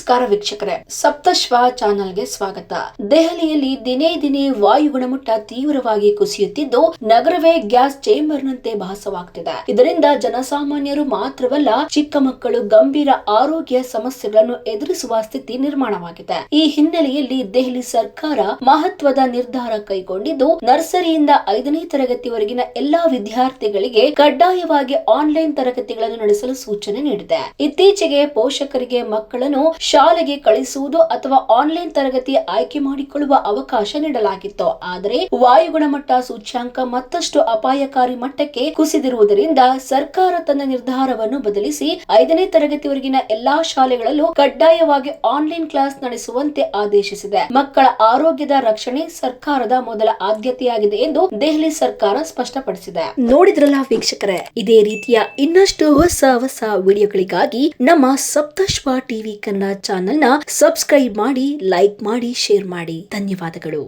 ನಮಸ್ಕಾರ ವೀಕ್ಷಕರೇ, ಸಪ್ತಶ್ವ ಚಾನೆಲ್ಗೆ ಸ್ವಾಗತ. ದೆಹಲಿಯಲ್ಲಿ ದಿನೇ ದಿನೇ ವಾಯು ಗುಣಮಟ್ಟ ತೀವ್ರವಾಗಿ ಕುಸಿಯುತ್ತಿದ್ದು ನಗರವೇ ಗ್ಯಾಸ್ ಚೇಂಬರ್ನಂತೆ ಭಾಸವಾಗ್ತಿದೆ. ಇದರಿಂದ ಜನಸಾಮಾನ್ಯರು ಮಾತ್ರವಲ್ಲ, ಚಿಕ್ಕ ಮಕ್ಕಳು ಗಂಭೀರ ಆರೋಗ್ಯ ಸಮಸ್ಯೆಗಳನ್ನು ಎದುರಿಸುವ ಸ್ಥಿತಿ ನಿರ್ಮಾಣವಾಗಿದೆ. ಈ ಹಿನ್ನೆಲೆಯಲ್ಲಿ ದೆಹಲಿ ಸರ್ಕಾರ ಮಹತ್ವದ ನಿರ್ಧಾರ ಕೈಗೊಂಡಿದ್ದು, ನರ್ಸರಿಯಿಂದ 5ನೇ ತರಗತಿವರೆಗಿನ ಎಲ್ಲಾ ವಿದ್ಯಾರ್ಥಿಗಳಿಗೆ ಕಡ್ಡಾಯವಾಗಿ ಆನ್ಲೈನ್ ತರಗತಿಗಳನ್ನು ನಡೆಸಲು ಸೂಚನೆ ನೀಡಿದೆ. ಇತ್ತೀಚೆಗೆ ಪೋಷಕರಿಗೆ ಮಕ್ಕಳನ್ನು ಶಾಲೆಗೆ ಕಳಿಸುವುದು ಅಥವಾ ಆನ್ಲೈನ್ ತರಗತಿ ಆಯ್ಕೆ ಮಾಡಿಕೊಳ್ಳುವ ಅವಕಾಶ ನೀಡಲಾಗಿತ್ತು. ಆದರೆ ವಾಯು ಗುಣಮಟ್ಟ ಸೂಚ್ಯಾಂಕ ಮತ್ತಷ್ಟು ಅಪಾಯಕಾರಿ ಮಟ್ಟಕ್ಕೆ ಕುಸಿದಿರುವುದರಿಂದ ಸರ್ಕಾರ ತನ್ನ ನಿರ್ಧಾರವನ್ನು ಬದಲಿಸಿ 5ನೇ ತರಗತಿವರೆಗಿನ ಎಲ್ಲಾ ಶಾಲೆಗಳಲ್ಲೂ ಕಡ್ಡಾಯವಾಗಿ ಆನ್ಲೈನ್ ಕ್ಲಾಸ್ ನಡೆಸುವಂತೆ ಆದೇಶಿಸಿದೆ. ಮಕ್ಕಳ ಆರೋಗ್ಯದ ರಕ್ಷಣೆ ಸರ್ಕಾರದ ಮೊದಲ ಆದ್ಯತೆಯಾಗಿದೆ ಎಂದು ದೆಹಲಿ ಸರ್ಕಾರ ಸ್ಪಷ್ಟಪಡಿಸಿದೆ. ನೋಡಿದ್ರಲ್ಲ ವೀಕ್ಷಕರೇ, ಇದೇ ರೀತಿಯ ಇನ್ನಷ್ಟು ಹೊಸ ವಿಡಿಯೋಗಳಿಗಾಗಿ ನಮ್ಮ ಸಪ್ತಶ್ವ ಟಿವಿ ಕನ್ನಡ ಚಾನೆಲ್ನ ಸಬ್ಸ್ಕ್ರೈಬ್ ಮಾಡಿ, ಲೈಕ್ ಮಾಡಿ, ಶೇರ್ ಮಾಡಿ. ಧನ್ಯವಾದಗಳು.